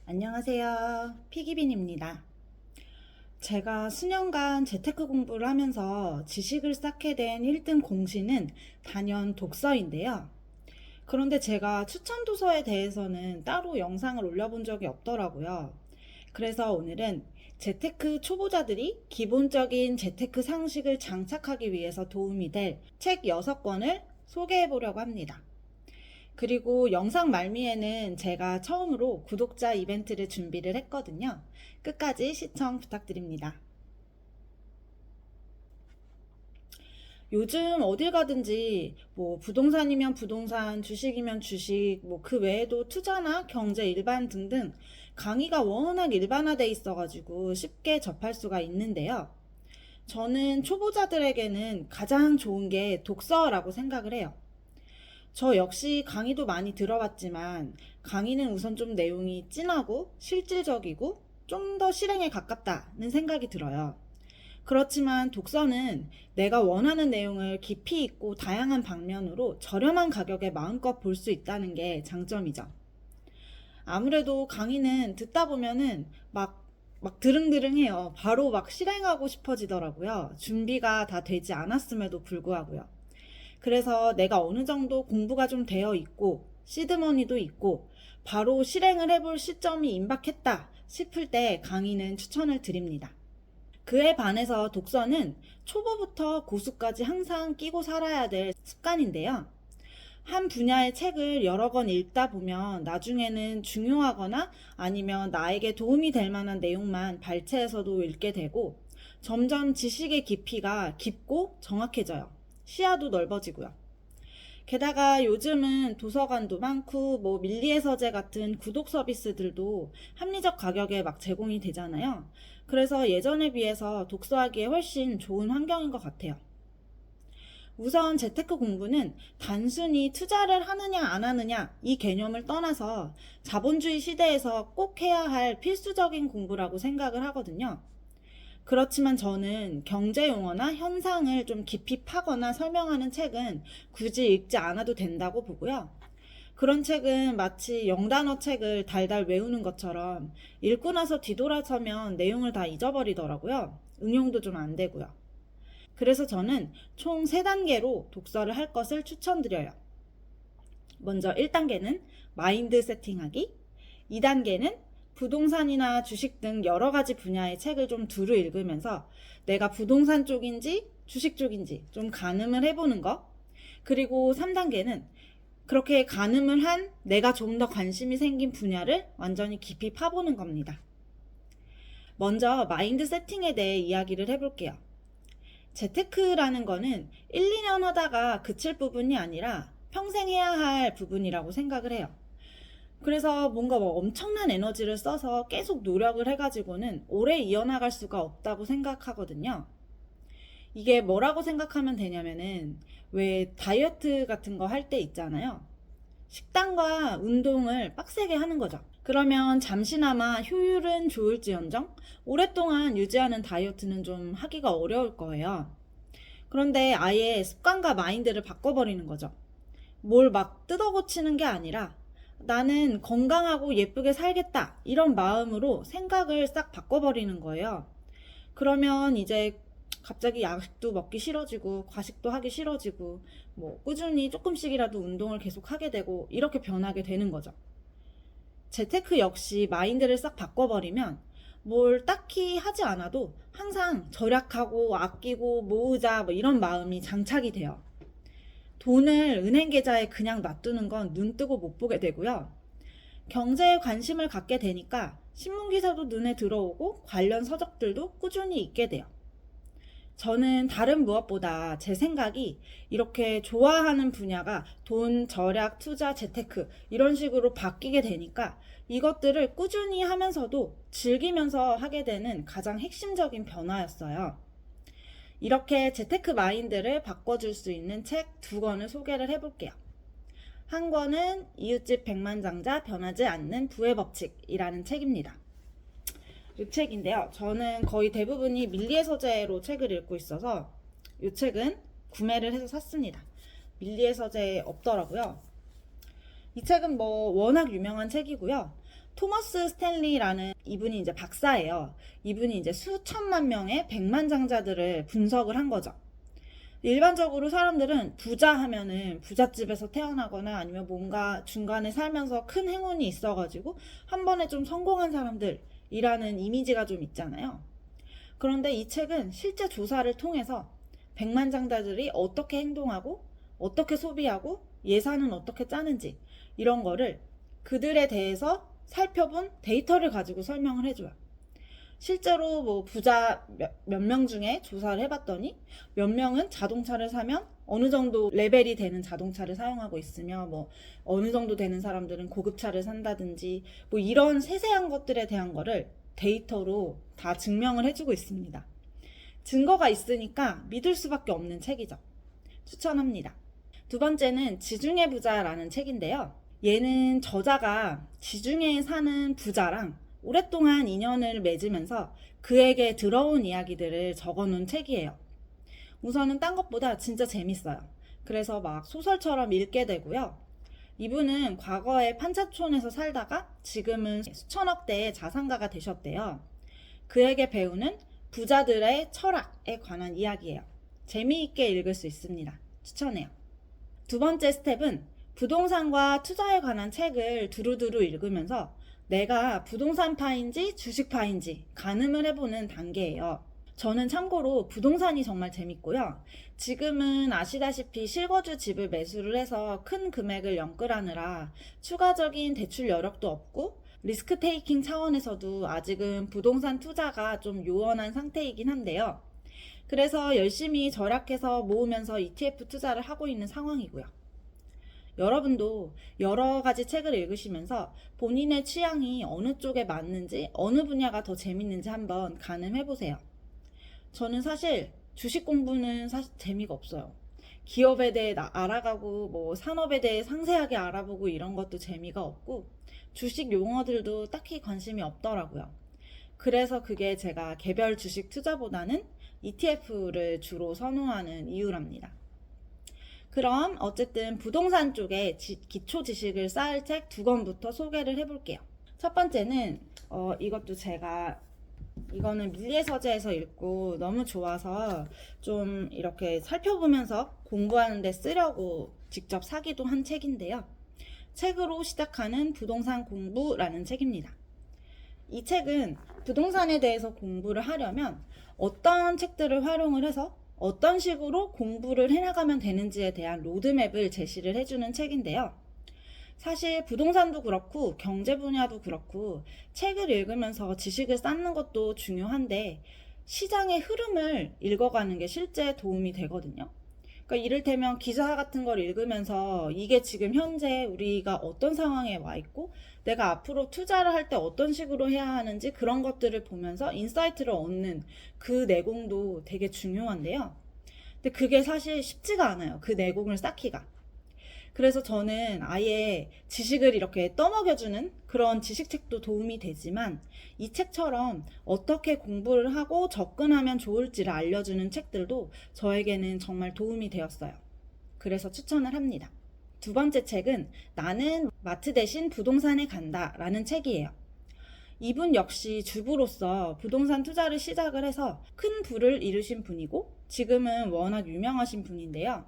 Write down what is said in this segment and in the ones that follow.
안녕하세요. 피기빈입니다. 제가 수년간 재테크 공부를 하면서 지식을 쌓게 된 1등 공신은 단연 독서인데요. 그런데 제가 추천 도서에 대해서는 따로 영상을 올려본 적이 없더라고요. 그래서 오늘은 재테크 초보자들이 기본적인 재테크 상식을 장착하기 위해서 도움이 될 책 6권을 소개해 보려고 합니다. 그리고 영상 말미에는 제가 처음으로 구독자 이벤트를 준비를 했거든요. 끝까지 시청 부탁드립니다. 요즘 어딜 가든지 뭐 부동산이면 부동산, 주식이면 주식, 뭐 그 외에도 투자나 경제 일반 등등 강의가 워낙 일반화돼 있어가지고 쉽게 접할 수가 있는데요. 저는 초보자들에게는 가장 좋은 게 독서라고 생각을 해요. 저 역시 강의도 많이 들어봤지만 강의는 우선 좀 내용이 진하고 실질적이고 좀 더 실행에 가깝다는 생각이 들어요. 그렇지만 독서는 내가 원하는 내용을 깊이 있고 다양한 방면으로 저렴한 가격에 마음껏 볼 수 있다는 게 장점이죠. 아무래도 강의는 듣다 보면은 막 드릉드릉해요. 바로 막 실행하고 싶어지더라고요. 준비가 다 되지 않았음에도 불구하고요. 그래서 내가 어느 정도 공부가 좀 되어 있고 시드머니도 있고 바로 실행을 해볼 시점이 임박했다 싶을 때 강의는 추천을 드립니다. 그에 반해서 독서는 초보부터 고수까지 항상 끼고 살아야 될 습관인데요. 한 분야의 책을 여러 권 읽다 보면 나중에는 중요하거나 아니면 나에게 도움이 될 만한 내용만 발췌해서도 읽게 되고 점점 지식의 깊이가 깊고 정확해져요. 시야도 넓어지고요. 게다가 요즘은 도서관도 많고 뭐 밀리의 서재 같은 구독 서비스들도 합리적 가격에 막 제공이 되잖아요. 그래서 예전에 비해서 독서하기에 훨씬 좋은 환경인 것 같아요. 우선 재테크 공부는 단순히 투자를 하느냐 안 하느냐 이 개념을 떠나서 자본주의 시대에서 꼭 해야 할 필수적인 공부라고 생각을 하거든요. 그렇지만 저는 경제 용어나 현상을 좀 깊이 파거나 설명하는 책은 굳이 읽지 않아도 된다고 보고요. 그런 책은 마치 영단어 책을 달달 외우는 것처럼 읽고 나서 뒤돌아서면 내용을 다 잊어버리더라고요. 응용도 좀 안 되고요. 그래서 저는 총 3단계로 독서를 할 것을 추천드려요. 먼저 1단계는 마인드 세팅하기, 2단계는 부동산이나 주식 등 여러 가지 분야의 책을 좀 두루 읽으면서 내가 부동산 쪽인지 주식 쪽인지 좀 가늠을 해보는 거. 그리고 3단계는 그렇게 가늠을 한 내가 좀 더 관심이 생긴 분야를 완전히 깊이 파보는 겁니다. 먼저 마인드 세팅에 대해 이야기를 해볼게요. 재테크라는 거는 1, 2년 하다가 그칠 부분이 아니라 평생 해야 할 부분이라고 생각을 해요. 그래서 뭔가 뭐 엄청난 에너지를 써서 계속 노력을 해가지고는 오래 이어나갈 수가 없다고 생각하거든요. 이게 뭐라고 생각하면 되냐면은 왜 다이어트 같은 거 할 때 있잖아요. 식단과 운동을 빡세게 하는 거죠. 그러면 잠시나마 효율은 좋을지언정 오랫동안 유지하는 다이어트는 좀 하기가 어려울 거예요. 그런데 아예 습관과 마인드를 바꿔버리는 거죠. 뭘 막 뜯어고치는 게 아니라 나는 건강하고 예쁘게 살겠다 이런 마음으로 생각을 싹 바꿔버리는 거예요. 그러면 이제 갑자기 야식도 먹기 싫어지고 과식도 하기 싫어지고 뭐 꾸준히 조금씩이라도 운동을 계속 하게 되고 이렇게 변하게 되는 거죠. 재테크 역시 마인드를 싹 바꿔버리면 뭘 딱히 하지 않아도 항상 절약하고 아끼고 모으자 뭐 이런 마음이 장착이 돼요. 돈을 은행 계좌에 그냥 놔두는 건 눈 뜨고 못 보게 되고요. 경제에 관심을 갖게 되니까 신문 기사도 눈에 들어오고 관련 서적들도 꾸준히 읽게 돼요. 저는 다른 무엇보다 제 생각이 이렇게 좋아하는 분야가 돈, 절약, 투자, 재테크 이런 식으로 바뀌게 되니까 이것들을 꾸준히 하면서도 즐기면서 하게 되는 가장 핵심적인 변화였어요. 이렇게 재테크 마인드를 바꿔줄 수 있는 책 2권을 소개를 해볼게요. 한 권은 이웃집 백만장자 변하지 않는 부의 법칙이라는 책입니다. 이 책인데요. 저는 거의 대부분이 밀리의 서재로 책을 읽고 있어서 이 책은 구매를 해서 샀습니다. 밀리의 서재에 없더라고요. 이 책은 뭐 워낙 유명한 책이고요. 토머스 스탠리라는 이분이 이제 박사예요. 이분이 이제 수천만 명의 백만장자들을 분석을 한 거죠. 일반적으로 사람들은 부자 하면은 부잣집에서 태어나거나 아니면 뭔가 중간에 살면서 큰 행운이 있어가지고 한 번에 좀 성공한 사람들이라는 이미지가 좀 있잖아요. 그런데 이 책은 실제 조사를 통해서 백만장자들이 어떻게 행동하고 어떻게 소비하고 예산은 어떻게 짜는지 이런 거를 그들에 대해서 살펴본 데이터를 가지고 설명을 해줘요. 실제로 뭐 부자 몇 명 중에 조사를 해봤더니 몇 명은 자동차를 사면 어느 정도 레벨이 되는 자동차를 사용하고 있으며 뭐 어느 정도 되는 사람들은 고급차를 산다든지 뭐 이런 세세한 것들에 대한 거를 데이터로 다 증명을 해주고 있습니다. 증거가 있으니까 믿을 수밖에 없는 책이죠. 추천합니다. 두 번째는 지중해 부자라는 책인데요. 얘는 저자가 지중해에 사는 부자랑 오랫동안 인연을 맺으면서 그에게 들어온 이야기들을 적어놓은 책이에요. 우선은 딴 것보다 진짜 재밌어요. 그래서 막 소설처럼 읽게 되고요. 이분은 과거에 판사촌에서 살다가 지금은 수천억 대의 자산가가 되셨대요. 그에게 배우는 부자들의 철학에 관한 이야기예요. 재미있게 읽을 수 있습니다. 추천해요. 두 번째 스텝은 부동산과 투자에 관한 책을 두루두루 읽으면서 내가 부동산파인지 주식파인지 가늠을 해보는 단계예요. 저는 참고로 부동산이 정말 재밌고요. 지금은 아시다시피 실거주 집을 매수를 해서 큰 금액을 연끌하느라 추가적인 대출 여력도 없고 리스크 테이킹 차원에서도 아직은 부동산 투자가 좀 요원한 상태이긴 한데요. 그래서 열심히 절약해서 모으면서 ETF 투자를 하고 있는 상황이고요. 여러분도 여러 가지 책을 읽으시면서 본인의 취향이 어느 쪽에 맞는지 어느 분야가 더 재밌는지 한번 가늠해보세요. 저는 사실 주식 공부는 사실 재미가 없어요. 기업에 대해 알아가고 뭐 산업에 대해 상세하게 알아보고 이런 것도 재미가 없고 주식 용어들도 딱히 관심이 없더라고요. 그래서 그게 제가 개별 주식 투자보다는 ETF를 주로 선호하는 이유랍니다. 그럼 어쨌든 부동산 쪽에 기초 지식을 쌓을 책 2권부터 소개를 해볼게요. 첫 번째는 이것도 제가 이거는 밀리의 서재에서 읽고 너무 좋아서 좀 이렇게 살펴보면서 공부하는 데 쓰려고 직접 사기도 한 책인데요. 책으로 시작하는 부동산 공부라는 책입니다. 이 책은 부동산에 대해서 공부를 하려면 어떤 책들을 활용을 해서 어떤 식으로 공부를 해나가면 되는지에 대한 로드맵을 제시를 해주는 책인데요. 사실 부동산도 그렇고 경제 분야도 그렇고 책을 읽으면서 지식을 쌓는 것도 중요한데 시장의 흐름을 읽어가는 게 실제 도움이 되거든요. 그러니까 이를테면 기사 같은 걸 읽으면서 이게 지금 현재 우리가 어떤 상황에 와 있고 내가 앞으로 투자를 할 때 어떤 식으로 해야 하는지 그런 것들을 보면서 인사이트를 얻는 그 내공도 되게 중요한데요. 근데 그게 사실 쉽지가 않아요. 그 내공을 쌓기가. 그래서 저는 아예 지식을 이렇게 떠먹여주는 그런 지식책도 도움이 되지만 이 책처럼 어떻게 공부를 하고 접근하면 좋을지를 알려주는 책들도 저에게는 정말 도움이 되었어요. 그래서 추천을 합니다. 두 번째 책은 나는 마트 대신 부동산에 간다 라는 책이에요. 이분 역시 주부로서 부동산 투자를 시작을 해서 큰 부를 이루신 분이고 지금은 워낙 유명하신 분인데요.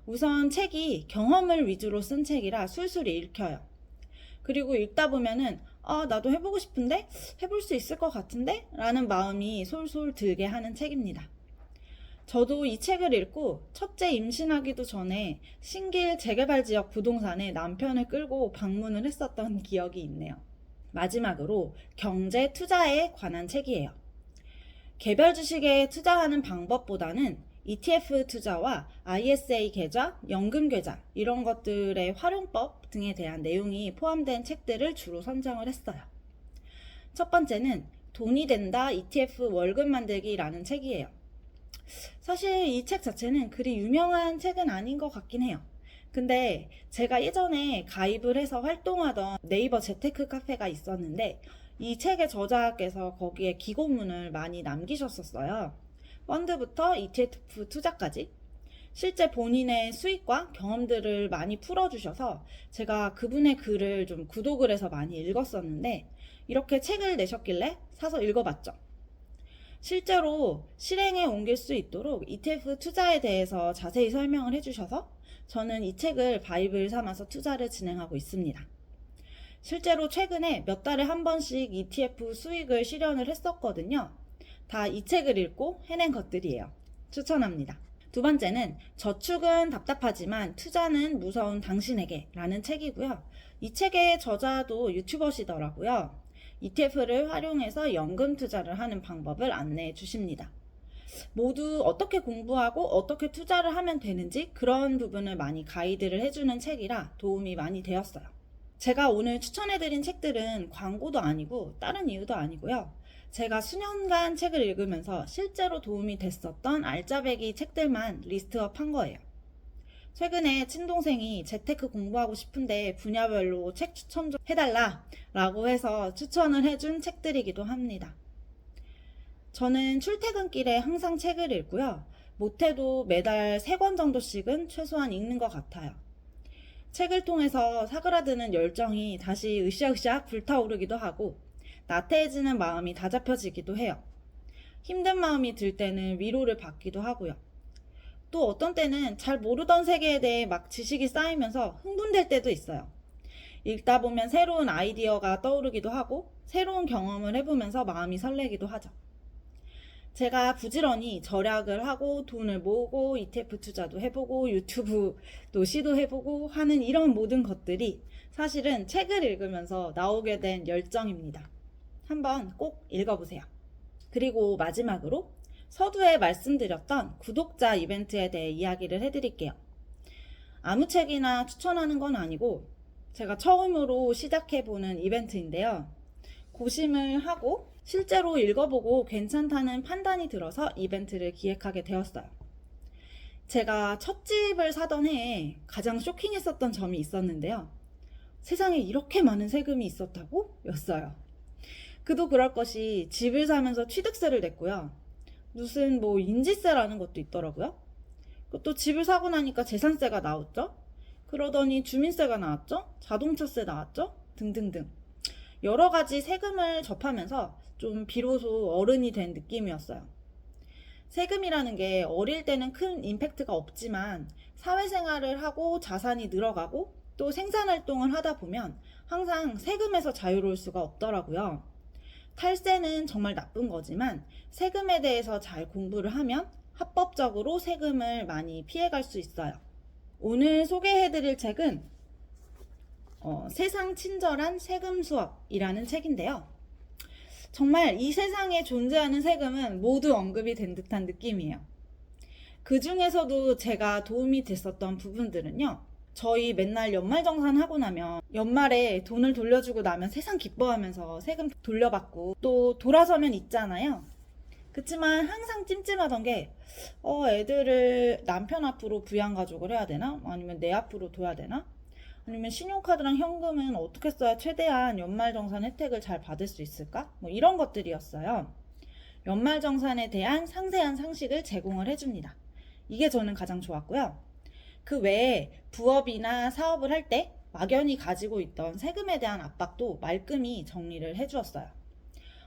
우선 책이 경험을 위주로 쓴 책이라 술술 읽혀요. 그리고 읽다 보면은 나도 해보고 싶은데? 해볼 수 있을 것 같은데? 라는 마음이 솔솔 들게 하는 책입니다. 저도 이 책을 읽고 첫째 임신하기도 전에 신길 재개발 지역 부동산에 남편을 끌고 방문을 했었던 기억이 있네요. 마지막으로 경제 투자에 관한 책이에요. 개별 주식에 투자하는 방법보다는 ETF 투자와 ISA 계좌, 연금 계좌 이런 것들의 활용법 등에 대한 내용이 포함된 책들을 주로 선정을 했어요. 첫 번째는 돈이 된다 ETF 월급 만들기라는 책이에요. 사실 이 책 자체는 그리 유명한 책은 아닌 것 같긴 해요. 근데 제가 예전에 가입을 해서 활동하던 네이버 재테크 카페가 있었는데 이 책의 저자께서 거기에 기고문을 많이 남기셨었어요. 펀드부터 ETF 투자까지 실제 본인의 수익과 경험들을 많이 풀어주셔서 제가 그분의 글을 좀 구독을 해서 많이 읽었었는데 이렇게 책을 내셨길래 사서 읽어봤죠. 실제로 실행에 옮길 수 있도록 ETF 투자에 대해서 자세히 설명을 해주셔서 저는 이 책을 바이블 삼아서 투자를 진행하고 있습니다. 실제로 최근에 몇 달에 한 번씩 ETF 수익을 실현을 했었거든요. 다 이 책을 읽고 해낸 것들이에요. 추천합니다. 두 번째는 저축은 답답하지만 투자는 무서운 당신에게 라는 책이고요. 이 책의 저자도 유튜버시더라고요. ETF를 활용해서 연금 투자를 하는 방법을 안내해 주십니다. 모두 어떻게 공부하고 어떻게 투자를 하면 되는지 그런 부분을 많이 가이드를 해주는 책이라 도움이 많이 되었어요. 제가 오늘 추천해드린 책들은 광고도 아니고 다른 이유도 아니고요. 제가 수년간 책을 읽으면서 실제로 도움이 됐었던 알짜배기 책들만 리스트업 한 거예요. 최근에 친동생이 재테크 공부하고 싶은데 분야별로 책 추천 좀 해달라 라고 해서 추천을 해준 책들이기도 합니다. 저는 출퇴근길에 항상 책을 읽고요. 못해도 매달 3권 정도씩은 최소한 읽는 것 같아요. 책을 통해서 사그라드는 열정이 다시 으쌰으쌰 불타오르기도 하고 나태해지는 마음이 다잡혀지기도 해요. 힘든 마음이 들 때는 위로를 받기도 하고요. 또 어떤 때는 잘 모르던 세계에 대해 막 지식이 쌓이면서 흥분될 때도 있어요. 읽다 보면 새로운 아이디어가 떠오르기도 하고 새로운 경험을 해보면서 마음이 설레기도 하죠. 제가 부지런히 절약을 하고 돈을 모으고 ETF 투자도 해보고 유튜브도 시도해보고 하는 이런 모든 것들이 사실은 책을 읽으면서 나오게 된 열정입니다. 한번 꼭 읽어보세요. 그리고 마지막으로 서두에 말씀드렸던 구독자 이벤트에 대해 이야기를 해드릴게요. 아무 책이나 추천하는 건 아니고 제가 처음으로 시작해보는 이벤트인데요. 고심을 하고 실제로 읽어보고 괜찮다는 판단이 들어서 이벤트를 기획하게 되었어요. 제가 첫 집을 사던 해에 가장 쇼킹했었던 점이 있었는데요. 세상에 이렇게 많은 세금이 있었다고? 였어요. 그도 그럴 것이 집을 사면서 취득세를 냈고요. 무슨 인지세라는 것도 있더라고요. 또 집을 사고 나니까 재산세가 나왔죠. 그러더니 주민세가 나왔죠. 자동차세 나왔죠. 등등등. 여러 가지 세금을 접하면서 좀 비로소 어른이 된 느낌이었어요. 세금이라는 게 어릴 때는 큰 임팩트가 없지만 사회생활을 하고 자산이 늘어가고 또 생산활동을 하다 보면 항상 세금에서 자유로울 수가 없더라고요. 탈세는 정말 나쁜 거지만 세금에 대해서 잘 공부를 하면 합법적으로 세금을 많이 피해갈 수 있어요. 오늘 소개해드릴 책은 세상 친절한 세금 수업이라는 책인데요. 정말 이 세상에 존재하는 세금은 모두 언급이 된 듯한 느낌이에요. 그 중에서도 제가 도움이 됐었던 부분들은요. 저희 맨날 연말정산 하고 나면 연말에 돈을 돌려주고 나면 세상 기뻐하면서 세금 돌려받고 또 돌아서면 있잖아요. 그치만 항상 찜찜하던 게 애들을 남편 앞으로 부양가족을 해야 되나? 아니면 내 앞으로 둬야 되나? 아니면 신용카드랑 현금은 어떻게 써야 최대한 연말정산 혜택을 잘 받을 수 있을까? 이런 것들이었어요. 연말정산에 대한 상세한 상식을 제공을 해줍니다. 이게 저는 가장 좋았고요. 그 외에 부업이나 사업을 할 때 막연히 가지고 있던 세금에 대한 압박도 말끔히 정리를 해주었어요.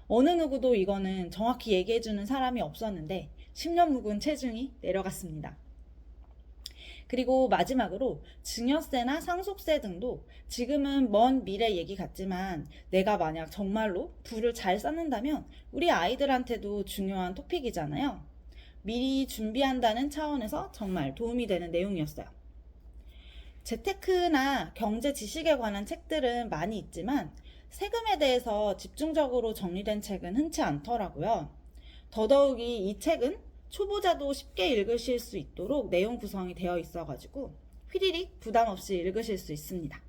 어느 누구도 이거는 정확히 얘기해주는 사람이 없었는데 10년 묵은 체중이 내려갔습니다. 그리고 마지막으로 증여세나 상속세 등도 지금은 먼 미래 얘기 같지만 내가 만약 정말로 부를 잘 쌓는다면 우리 아이들한테도 중요한 토픽이잖아요. 미리 준비한다는 차원에서 정말 도움이 되는 내용이었어요. 재테크나 경제 지식에 관한 책들은 많이 있지만 세금에 대해서 집중적으로 정리된 책은 흔치 않더라고요. 더더욱이 이 책은 초보자도 쉽게 읽으실 수 있도록 내용 구성이 되어 있어가지고 휘리릭 부담 없이 읽으실 수 있습니다.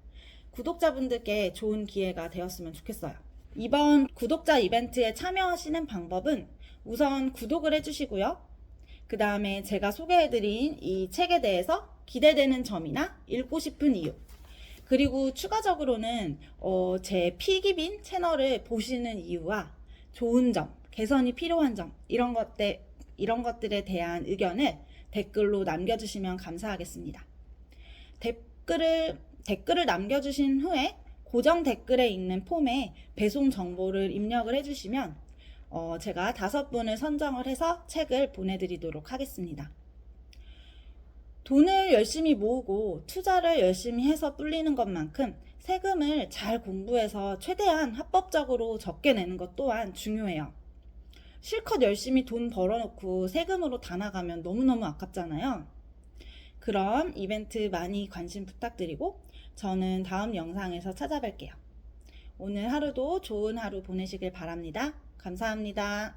구독자분들께 좋은 기회가 되었으면 좋겠어요. 이번 구독자 이벤트에 참여하시는 방법은 우선 구독을 해주시고요. 그 다음에 제가 소개해드린 이 책에 대해서 기대되는 점이나 읽고 싶은 이유, 그리고 추가적으로는 제 피기빈 채널을 보시는 이유와 좋은 점, 개선이 필요한 점 이런 것들에 대한 의견을 댓글로 남겨주시면 감사하겠습니다. 댓글을 남겨주신 후에 고정 댓글에 있는 폼에 배송 정보를 입력을 해주시면 제가 5분을 선정을 해서 책을 보내드리도록 하겠습니다. 돈을 열심히 모으고 투자를 열심히 해서 불리는 것만큼 세금을 잘 공부해서 최대한 합법적으로 적게 내는 것 또한 중요해요. 실컷 열심히 돈 벌어놓고 세금으로 다 나가면 너무너무 아깝잖아요. 그럼 이벤트 많이 관심 부탁드리고 저는 다음 영상에서 찾아뵐게요. 오늘 하루도 좋은 하루 보내시길 바랍니다. 감사합니다.